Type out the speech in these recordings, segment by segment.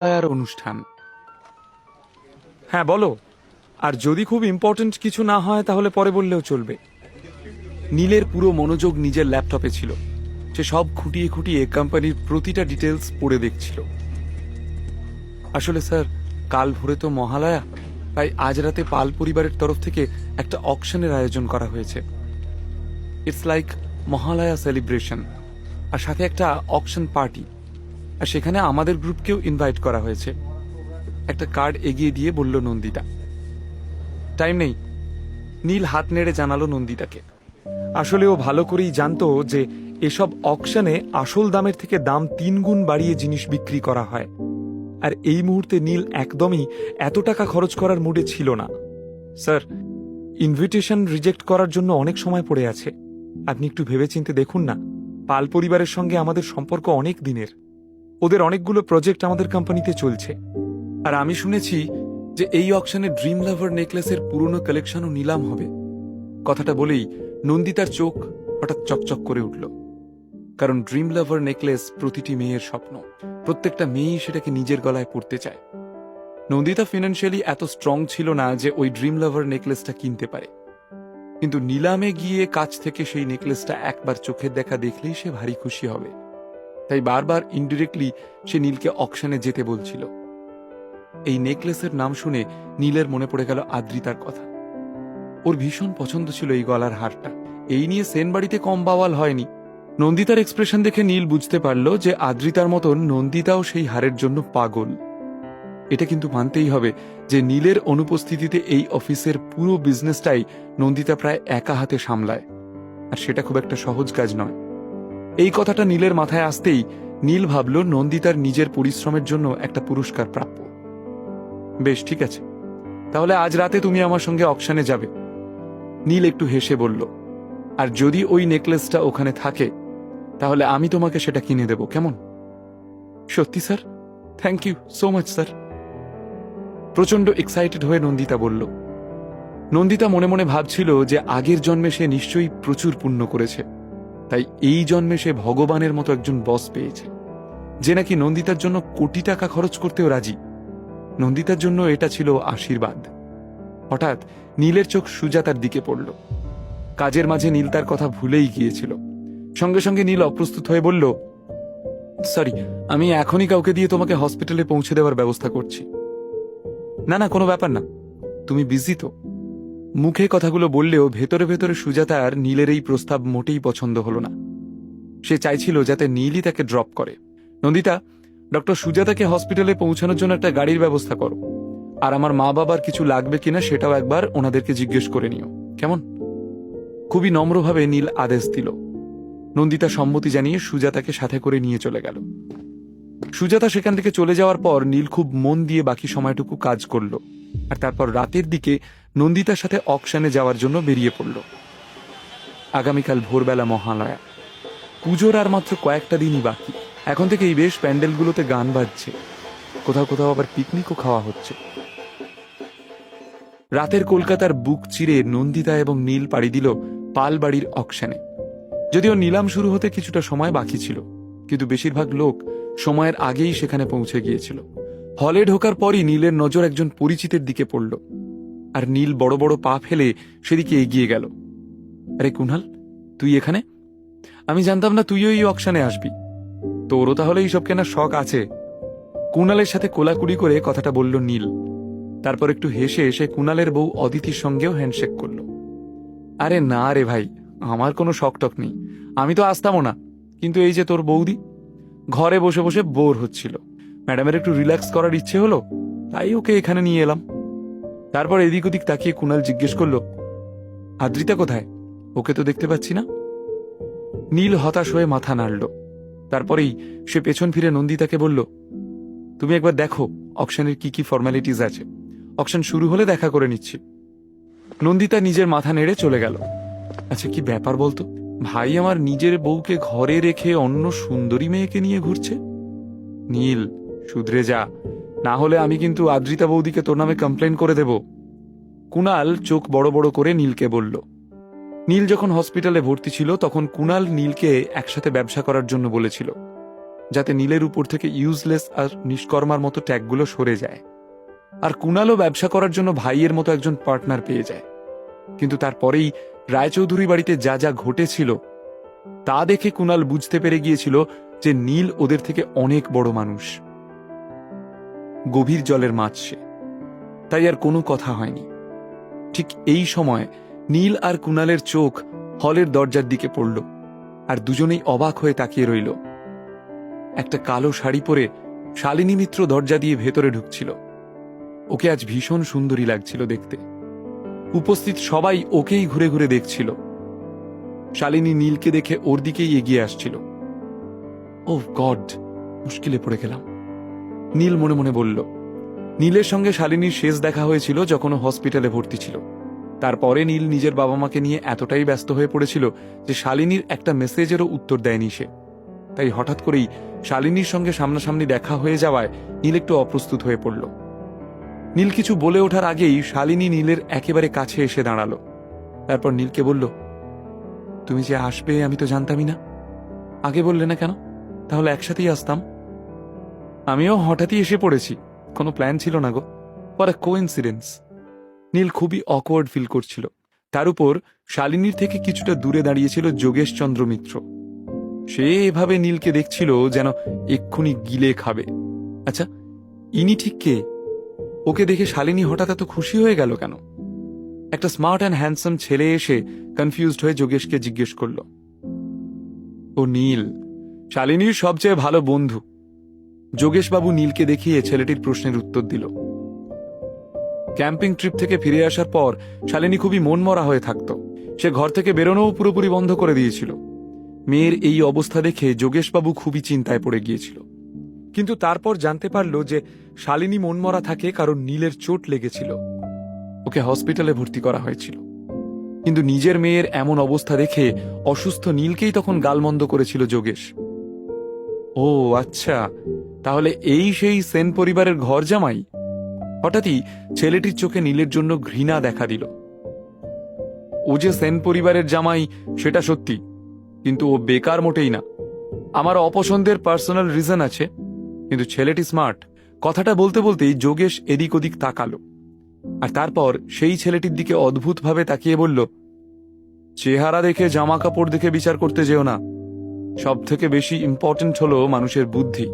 আর অনুষ্ঠান। হ্যাঁ বলো। আর যদি খুব ইম্পর্টেন্ট কিছু না হয় তাহলে পরে বললেও চলবে। নীলের পুরো মনোযোগ নিজের ল্যাপটপে ছিল। সে সব খুঁটিয়ে খুঁটিয়ে কোম্পানির প্রতিটা ডিটেলস পড়ে দেখছিল। আসলে স্যার, কাল ভোরে তো মহালয়া, তাই আজ রাতে পাল পরিবারের তরফ থেকে একটা অকশনের আয়োজন করা হয়েছে। ইটস লাইক মহালয়া সেলিব্রেশন, আর সাথে একটা অকশন পার্টি। আর সেখানে আমাদের গ্রুপকেও ইনভাইট করা হয়েছে। একটা কার্ড এগিয়ে দিয়ে বলল নন্দিতা। টাইম নেই, নীল হাত নেড়ে জানালো নন্দিতাকে। আসলে ও ভালো করেই জানতো যে এসব অকশনে আসল দামের থেকে দাম 3 গুণ বাড়িয়ে জিনিস বিক্রি করা হয়। আর এই মুহূর্তে নীল একদমই এত টাকা খরচ করার মুডে ছিল না। স্যার, ইনভিটেশন রিজেক্ট করার জন্য অনেক সময় পড়ে আছে। আপনি একটু ভেবেচিন্তে দেখুন না। পাল পরিবারের সঙ্গে আমাদের সম্পর্ক অনেক দিনের। ওদের অনেকগুলো প্রজেক্ট আমাদের কোম্পানিতে চলছে। আর আমি শুনেছি যে এই অকশনে ড্রিম লাভার নেকলেসের পুরনো কালেকশনও নিলাম হবে। কথাটা বলেই নন্দিতার চোখ হঠাৎ চকচক করে উঠল। কারণ ড্রিম লাভার নেকলেস প্রতিটি মেয়ের স্বপ্ন। প্রত্যেকটা মেয়েই সেটাকে নিজের গলায় পরতে চায়। নন্দিতা ফিনান্সিয়ালি এত স্ট্রং ছিল না যে ওই ড্রিম লাভার নেকলেসটা কিনতে পারে, কিন্তু নিলামে গিয়ে কাছ থেকে সেই নেকলেসটা একবার চোখের দেখা দেখলেই সে ভারী খুশি হবে। তাই বারবার ইনডিরেক্টলি সে নীলকে অকশনে যেতে বলছিল। এই নেকলেসের নাম শুনে নীলের মনে পড়ে গেল আদ্রিতার কথা। ওর ভীষণ পছন্দ ছিল এই গলার হারটা। এই নিয়ে সেন বাড়িতে কম বাওয়াল হয়নি। নন্দিতার এক্সপ্রেশন দেখে নীল বুঝতে পারল যে আদ্রিতার মতন নন্দিতাও সেই হারের জন্য পাগল। এটা কিন্তু মানতেই হবে যে নীলের অনুপস্থিতিতে এই অফিসের পুরো বিজনেসটাই নন্দিতা প্রায় একা হাতে সামলায়। আর সেটা খুব একটা সহজ কাজ নয়। এই কথাটা নীলের মাথায় আসতেই নীল ভাবল নন্দিতার নিজের পরিশ্রমের জন্য একটা পুরস্কার প্রাপ্য। বেশ, ঠিক আছে, তাহলে আজ রাতে তুমি আমার সঙ্গে অকশনে যাবে। নীল একটু হেসে বলল, আর যদি ওই নেকলেসটা ওখানে থাকে তাহলে আমি তোমাকে সেটা কিনে দেব, কেমন? সত্যি sir? Thank you so much sir. প্রচন্ড এক্সাইটেড হয়ে নন্দিতা বলল। নন্দিতা মনে মনে ভাবছিল যে আগের জন্মে সে নিশ্চয়ই প্রচুর পুণ্য করেছে, তাই এই জন্মে সে ভগবানের মতো একজন বস পেয়েছে, যে নাকি নন্দিতার জন্য কোটি টাকা খরচ করতেও রাজি। নন্দিতার জন্য এটা ছিল আশীর্বাদ। হঠাৎ নীলের চোখ সুজাতার দিকে পড়ল। কাজের মাঝে নীল তার কথা ভুলেই গিয়েছিল। সঙ্গে সঙ্গে নীল অপ্রস্তুত হয়ে বলল, সরি, আমি এখনই কাউকে দিয়ে তোমাকে হসপিটালে পৌঁছে দেওয়ার ব্যবস্থা করছি। না না, কোনো ব্যাপার না, তুমি বিজি তো। মুখে কথাগুলো বললেও ভেতরে ভেতরে সুজাতার নীলের এই প্রস্তাব মোটেই পছন্দ হলো না। সে চাইছিল যাতে নীলই তাকে ড্রপ করে। নন্দিতা, ডক্টর সুজাতাকে হসপিটালে পৌঁছানোর জন্য একটা গাড়ির ব্যবস্থা করো। আর আমার মা বাবার কিছু লাগবে কিনা সেটাও একবার ওনাদেরকে জিজ্ঞেস করে নিও, কেমন? খুবই নম্রভাবে নীল আদেশ দিল। নন্দিতা সম্মতি জানিয়ে সুজাতাকে সাথে করে নিয়ে চলে গেল। সুজাতা সেখান থেকে চলে যাওয়ার পর নীল খুব মন দিয়ে বাকি সময়টুকু কাজ করল। আর তারপর রাতের দিকে নন্দিতার সাথে অকশনে যাওয়ার জন্য বেরিয়ে পড়ল। আগামীকাল ভোরবেলা মহালয়া। পুজোর আর মাত্র কয়েকটা দিনই বাকি। এখন থেকেই বেশ প্যান্ডেলগুলোতে গান বাজছে, কোথাও কোথাও আবার পিকনিকও খাওয়া হচ্ছে। রাতের কলকাতার বুক চিরে নন্দিতা এবং নীল পাড়ি দিল পাল বাড়ির অকশনে। যদিও নিলাম শুরু হতে কিছুটা সময় বাকি ছিল, কিন্তু বেশিরভাগ লোক সময়ের আগেই সেখানে পৌঁছে গিয়েছিল। হলে ঢোকার পরই নীলের নজর একজন পরিচিতের দিকে পড়ল, আর নীল বড় বড় পা ফেলে সেদিকে এগিয়ে গেল। আরে কুণাল, তুই এখানে? আমি জানতাম না তুইও এই অকশনে আসবি। তোরও তাহলে এইসব কেনার শখ আছে। কুণালের সাথে কোলাকুলি করে কথাটা বলল নীল। তারপর একটু হেসে এসে কুণালের বউ অদিতির সঙ্গেও হ্যান্ডশেক করল। আরে না রে ভাই, আমার কোনো শখ টক নেই, আমি তো আসতামও না। কিন্তু এই যে তোর বৌদি ঘরে বসে বসে বোর হচ্ছিল, ম্যাডামের একটু রিল্যাক্স করার ইচ্ছে হলো, তাই ওকে এখানে নিয়ে এলাম। তারপর এদিক ওদিক তাকিয়ে কুণাল জিজ্ঞেস করল, আদ্রিতা কোথায়? ওকে তো দেখতে পাচ্ছি না। নীল হতাশ হয়ে মাথা নাড়ল। তারপরেই সে পেছন ফিরে নন্দিতাকে বলল, তুমি একবার দেখো অকশনের কি কি ফর্মালিটিস আছে। অকশন শুরু হলে দেখা করে নিচ্ছি। নন্দিতা নিজের মাথা নেড়ে চলে গেল। আচ্ছা, কি ব্যাপার বলতো? ভাই আমার নিজের বউকে ঘরে রেখে অন্য সুন্দরী মেয়েকে নিয়ে ঘুরছে। নীল, শুধরে যা, না হলে আমি কিন্তু আদ্রিতা বৌদিকে তোর নামে কমপ্লেন করে দেব। কুণাল চোখ বড় বড় করে নীলকে বলল। নীল যখন হসপিটালে ভর্তি ছিল তখন কুণাল নীলকে একসাথে ব্যবসা করার জন্য বলেছিল। যাতে নীলের উপর থেকে ইউজলেস আর নিষ্কর্মার মতো ট্যাগগুলো সরে যায়। আর কুণালও ব্যবসা করার জন্য ভাইয়ের মতো একজন পার্টনার পেয়ে যায়। কিন্তু তারপরেই রায়চৌধুরী বাড়িতে যা যা ঘটেছিল তা দেখে কুণাল বুঝতে পেরে গিয়েছিল যে নীল ওদের থেকে অনেক বড় মানুষ, গভীর জলের মাছ সে। তাই আর কোনো কথা হয়নি। ঠিক এই সময় নীল আর কুণালের চোখ হলের দরজার দিকে পড়ল, আর দুজনেই অবাক হয়ে তাকিয়ে রইল। একটা কালো শাড়ি পরে শালিনী মিত্র দরজা দিয়ে ভেতরে ঢুকছিল। ওকে আজ ভীষণ সুন্দরী লাগছিল দেখতে। উপস্থিত সবাই ওকেই ঘুরে ঘুরে দেখছিল। শালিনী নীলকে দেখে ওর দিকেই এগিয়ে আসছিল। ও গড, মুশকিলে পড়ে গেলাম, নীল মনে মনে বলল। নীলের সঙ্গে শালিনীর শেষ দেখা হয়েছিল যখন ও হসপিটালে ভর্তি ছিল। তারপরে নীল নিজের বাবা মাকে নিয়ে এতটাই ব্যস্ত হয়ে পড়েছিল যে শালিনীর একটা মেসেজেরও উত্তর দেয়নি সে। তাই হঠাৎ করেই শালিনীর সঙ্গে সামনাসামনি দেখা হয়ে যাওয়ায় নীল একটু অপ্রস্তুত হয়ে পড়ল। নীল কিছু বলে ওঠার আগেই শালিনী নীলের একেবারে কাছে এসে দাঁড়ালো। তারপর নীলকে বলল, তুমি যে আসবে আমি তো জানতামই না, আগে বললে না কেন? তাহলে একসাথেই আসতাম। আমিও হঠাৎই এসে পড়েছি, কোনো প্ল্যান ছিল না গো, ফর আ কোইন্সিডেন্স। নীল খুবই অকওয়ার্ড ফিল করছিল। তার উপর শালিনীর থেকে কিছুটা দূরে দাঁড়িয়েছিল যোগেশ চন্দ্র মিত্র। সে এভাবে নীলকে দেখছিল যেন এক্ষুনি গিলে খাবে। আচ্ছা, ইনি ঠিক কে? ওকে দেখে শালিনী হঠাৎ এত খুশি হয়ে গেল কেন? একটা স্মার্ট অ্যান্ড হ্যান্ডসাম ছেলে এসে কনফিউজড হয়ে যোগেশকে জিজ্ঞেস করল। ও নীল, শালিনীর সবচেয়ে ভালো বন্ধু। যোগেশবাবু নীলকে দেখিয়ে ছেলেটির প্রশ্নের উত্তর দিল। ক্যাম্পিং ট্রিপ থেকে ফিরে আসার পর শালিনী খুবই মনমরা হয়ে থাকত। সে ঘর থেকে বেরোনোও পুরোপুরি বন্ধ করে দিয়েছিল। মেয়ের এই অবস্থা দেখে যোগেশবাবু খুবই চিন্তায় পড়ে গিয়েছিল। কিন্তু তারপর জানতে পারল যে শালিনী মনমরা থাকে কারণ নীলের চোট লেগেছিল। ওকে হসপিটালে ভর্তি করা হয়েছিল। কিন্তু নিজের মেয়ের এমন অবস্থা দেখে অসুস্থ নীলকেই তখন গালমন্দ করেছিল যোগেশ। ও আচ্ছা, তাহলে এই সেই সেন পরিবারের ঘর জামাই। হঠাৎই ছেলেটির চোখে নীলের জন্য ঘৃণা দেখা দিল। ও যে সেন পরিবারের জামাই সেটা সত্যি, কিন্তু ও বেকার মোটেই না। আমার অপছন্দের পার্সোনাল রিজন আছে, কিন্তু ছেলেটি স্মার্ট। কথাটা বলতে বলতেই যোগেশ এদিক ওদিক তাকালো, আর তারপর সেই ছেলেটির দিকে অদ্ভুতভাবে তাকিয়ে বলল, চেহারা দেখে জামা কাপড় দেখে বিচার করতে যেও না। সব থেকে বেশি ইম্পর্টেন্ট হলো মানুষের বুদ্ধি,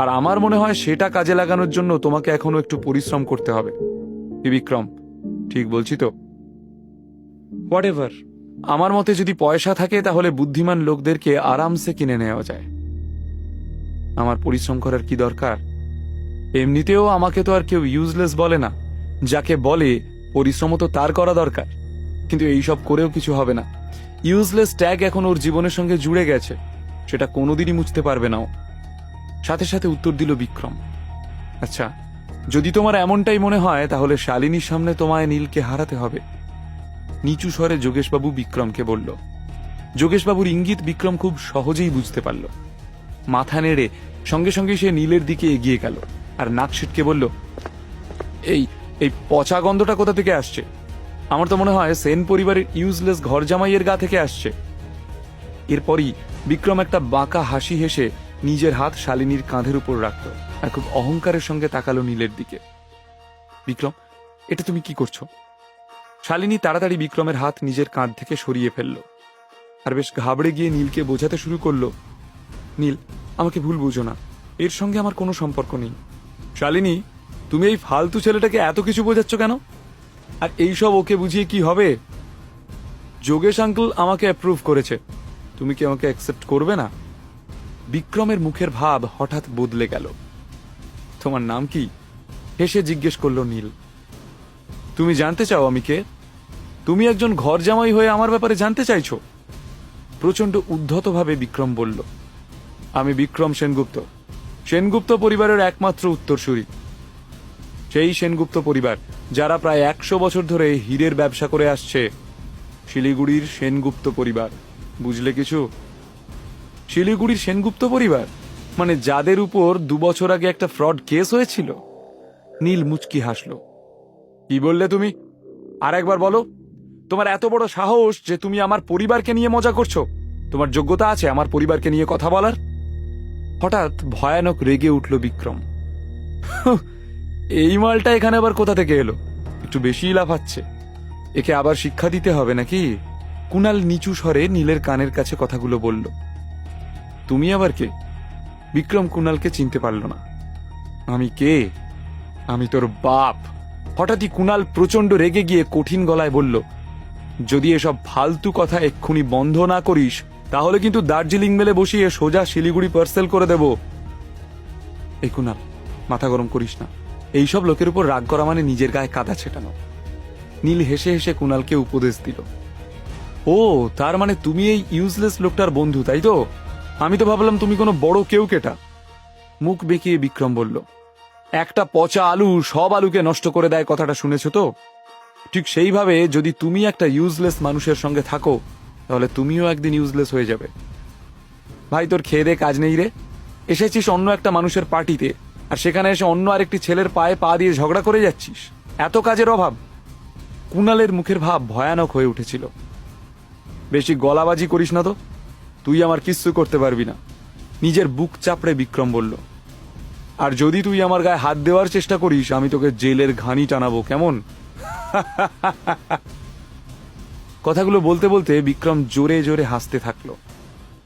আর আমার মনে হয় সেটা কাজে লাগানোর জন্য তোমাকে এখনো একটু পরিশ্রম করতে হবে। কি বিক্রম, ঠিক বলছি তো? হোয়াটএভার, আমার মতে যদি পয়সা থাকে তাহলে বুদ্ধিমান লোকদেরকে আরামসে কিনে নেওয়া যায়। আমার পরিশ্রম করার কি দরকার? এমনিতেও আমাকে তো আর কেউ ইউজলেস বলে না। যাকে বলে পরিশ্রম তো তার করা দরকার। কিন্তু এইসব করেও কিছু হবে না। ইউজলেস ট্যাগ এখন ওর জীবনের সঙ্গে জুড়ে গেছে, সেটা কোনোদিনই মুছতে পারবে না ও। সাথে সাথে উত্তর দিল বিক্রম। আচ্ছা, যদি তোমার এমনটাই মনে হয় তাহলে শালিনীর সামনে তোমায় নীলকে হারাতে হবে। নিচু স্বরে যোগেশবাবু বিক্রমকে বলল। যোগেশবাবুর ইঙ্গিত বিক্রম খুব সহজেই বুঝতে পারল। মাথা নেড়ে সঙ্গে সঙ্গে সে নীলের দিকে এগিয়ে গেল আর নাক ছিটকে বলল, এই এই পচা গন্ধটা কোথা থেকে আসছে? আমার তো মনে হয় সেন পরিবারের ইউজলেস ঘর জামাইয়ের গা থেকে আসছে। এরপরই বিক্রম একটা বাঁকা হাসি হেসে নিজের হাত শালিনীর কাঁধের উপর রাখল আর খুব অহংকারের সঙ্গে তাকালো নীলের দিকে। বিক্রম, এটা তুমি কি করছো? শালিনী তাড়াতাড়ি বিক্রমের হাত নিজের কাঁধ থেকে সরিয়ে ফেলল আর বেশ ঘাবড়ে গিয়ে নীলকে বোঝাতে শুরু করলো, নীল, আমাকে ভুল বুঝো না, এর সঙ্গে আমার কোনো সম্পর্ক নেই। শালিনী, তুমি এই ফালতু ছেলেটাকে এত কিছু বোঝাচ্ছ কেন? আর এইসব ওকে বুঝিয়ে কি হবে? যোগেশ আঙ্কেল আমাকে অ্যাপ্রুভ করেছে, তুমি কি আমাকে অ্যাকসেপ্ট করবে না? বিক্রমের মুখের ভাব হঠাৎ বদলে গেল। তোমার নাম কি? হেসে জিজ্ঞেস করলো নীল। তুমি জানতে চাও আমি কে? তুমি একজন ঘর জামাই হয়ে আমার ব্যাপারে জানতে চাইছো? প্রচন্ড উদ্ধতভাবে বিক্রম বলল, আমি বিক্রম সেনগুপ্ত, সেনগুপ্ত পরিবারের একমাত্র উত্তরসূরি। সেই সেনগুপ্ত পরিবার যারা প্রায় 100 বছর ধরে হীরের ব্যবসা করে আসছে। শিলিগুড়ির সেনগুপ্ত পরিবার, বুঝলে কিছু? শিলিগুড়ির সেনগুপ্ত পরিবার মানে যাদের উপর 2 বছর আগে একটা ফ্রড কেস হয়েছিল। নীল মুচকি হাসল। কি বললে তুমি? আর একবার বলো। তোমার এত বড় সাহস যে তুমি আমার পরিবারকে নিয়ে মজা করছো? তোমার যোগ্যতা আছে আমার পরিবারকে নিয়ে কথা বলার? হঠাৎ ভয়ানক রেগে উঠল বিক্রম। এই মালটা এখানে আবার কোথা থেকে এলো? একটু বেশিই লাফাচ্ছে। একে আবার শিক্ষা দিতে হবে নাকি? কুণাল নিচু স্বরে নীলের কানের কাছে কথাগুলো বলল। তুমি আবার কে? বিক্রম কুণালকে চিনতে পারল না। আমি কে? আমি তোর বাপ। হঠাৎই কুণাল প্রচন্ড রেগে গিয়ে কঠিন গলায় বলল, যদি এসব ফালতু কথা এক্ষুনি বন্ধ না করিস তাহলে কিন্তু দার্জিলিং মেলে বসিয়ে সোজা শিলিগুড়ি পার্সেল করে দেব। এই কুণাল, মাথা গরম করিস না। এইসব লোকের উপর রাগ করা মানে নিজের গায়ে কাদা ছেটানো। নীল হেসে হেসে কুণালকে উপদেশ দিল। ও, তার মানে তুমি এই ইউজলেস লোকটার বন্ধু, তাই তো? আমি তো ভাবলাম তুমি কোনো বড় কেউ কেটা। মুখ বেঁকিয়ে বিক্রম বলল, একটা পচা আলু সব আলুকে নষ্ট করে দেয়, কথাটা শুনেছ তো? ঠিক সেইভাবে যদি তুমি একটা ইউজলেস মানুষের সঙ্গে থাকো তাহলে তুমিও একদিন ইউজলেস হয়ে যাবে। ভাই, তোর খেয়ে দে কাজ নেই রে? এসেছিস অন্য একটা মানুষের পার্টিতে, আর সেখানে এসে অন্য আরেকটি ছেলের পায়ে পা দিয়ে ঝগড়া করে যাচ্ছিস। এত কাজের অভাব? কুণালের মুখের ভাব ভয়ানক হয়ে উঠেছিল। বেশি গলাবাজি করিস না তো, তুই আমার কিচ্ছু করতে পারবি না। নিজের বুক চাপড়ে বিক্রম বলল, আর যদি তুই আমার গায়ে হাত দেওয়ার চেষ্টা করিস আমি তোকে জেলের ঘানি টানাবো, কেমন? কথাগুলো বলতে বলতে বিক্রম জোরে জোরে হাসতে থাকলো।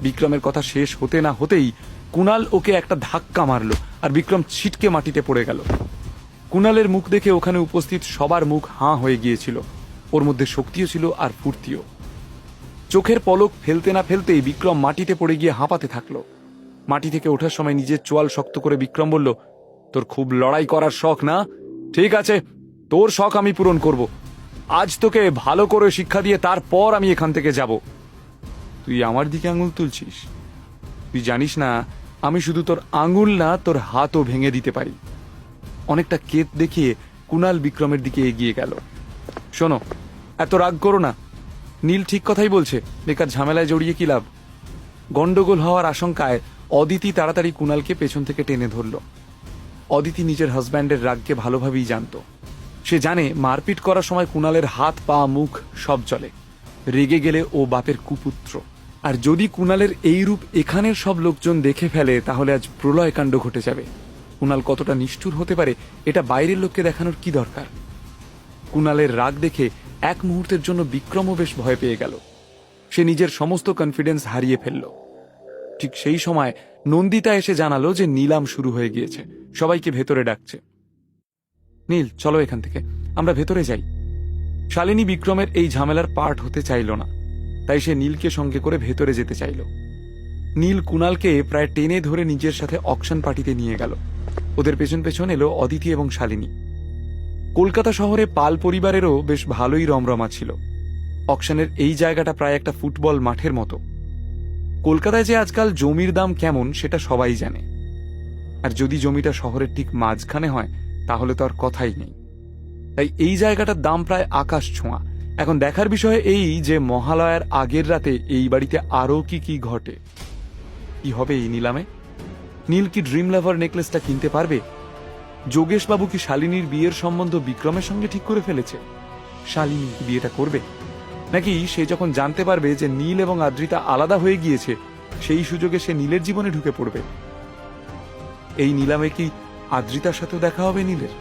বিক্রমের কথা শেষ হতে না হতেই কুণাল ওকে একটা ধাক্কা মারলো, আর বিক্রম ছিটকে মাটিতে পড়ে গেল। কুণালের মুখ দেখে ওখানে উপস্থিত সবার মুখ হাঁ হয়ে গিয়েছিল। ওর মধ্যে শক্তিও ছিল আর ফুর্তিও। চোখের পলক ফেলতে না ফেলতেই বিক্রম মাটিতে পড়ে গিয়ে হাঁপাতে থাকলো। মাটি থেকে ওঠার সময় নিজের চোয়াল শক্ত করে বিক্রম বলল, তোর খুব লড়াই করার শখ না? ঠিক আছে, তোর শখ আমি পূরণ করব। আজ তোকে ভালো করে শিক্ষা দিয়ে তারপর আমি এখান থেকে যাব। তুই আমার দিকে আঙুল তুলছিস? তুই জানিস না আমি শুধু তোর আঙুল না, তোর হাতও ভেঙে দিতে পারি। অনেকটা কেত দেখিয়ে কুণাল বিক্রমের দিকে এগিয়ে গেল। শোনো, এত রাগ করো না। নীল ঠিক কথাই বলছে, বেকার ঝামেলায় জড়িয়ে কি লাভ? গন্ডগোল হওয়ার আশঙ্কায় অদিতি তাড়াতাড়ি কুণালকে পেছন থেকে টেনে ধরল। অদিতি নিজের হাজব্যান্ডের রাগকে ভালোভাবেই জানত। সে জানে মারপিট করার সময় কুণালের হাত পা মুখ সব চলে। রেগে গেলে ও বাপের কুপুত্র, আর যদি কুণালের এই রূপ এখানের সব লোকজন দেখে ফেলে তাহলে আজ প্রলয়কাণ্ড ঘটে যাবে। কুণাল কতটা নিষ্ঠুর হতে পারে এটা বাইরের লোককে দেখানোর কি দরকার? কুণালের রাগ দেখে এক মুহূর্তের জন্য বিক্রমও বেশ ভয় পেয়ে গেল। সে নিজের সমস্ত কনফিডেন্স হারিয়ে ফেলল। ঠিক সেই সময় নন্দিতা এসে জানালো যে নিলাম শুরু হয়ে গিয়েছে, সবাইকে ভেতরে ডাকছে। নীল, চলো এখান থেকে, আমরা ভেতরে যাই। শালিনী বিক্রমের এই ঝামেলার পার্ট হতে চাইল না, তাই সে নীলকে সঙ্গে করে ভেতরে যেতে চাইল। নীল কুণালকে প্রায় টেনে ধরে নিজের সাথে অকশন পার্টিতে নিয়ে গেল। ওদের পেছন পেছন এলো অদিতি এবং শালিনী। কলকাতা শহরে পাল পরিবারেরও বেশ ভালোই রমরমা ছিল। অকশনের এই জায়গাটা প্রায় একটা ফুটবল মাঠের মতো। কলকাতায় যে আজকাল জমির দাম কেমন সেটা সবাই জানে, আর যদি জমিটা শহরের ঠিক মাঝখানে হয় তাহলে তো আর কথাই নেই। তাই এই জায়গাটার দাম প্রায় আকাশ ছোঁয়া। এখন দেখার বিষয় এই যে মহালয়ার আগের রাতে এই বাড়িতে আরও কি কি ঘটে। কি হবে এই নিলামে? নীল কি ড্রিম লাভার নেকলেসটা কিনতে পারবে? যোগেশবাবু কি শালিনীর বিয়ের সম্বন্ধ বিক্রমের সঙ্গে ঠিক করে ফেলেছে? শালিনী কি বিয়েটা করবে, নাকি সে যখন জানতে পারবে যে নীল এবং আদ্রিতা আলাদা হয়ে গিয়েছে সেই সুযোগে সে নীলের জীবনে ঢুকে পড়বে? এই নিলামে কি আদ্রিতার সাথেও দেখা হবে নীলের?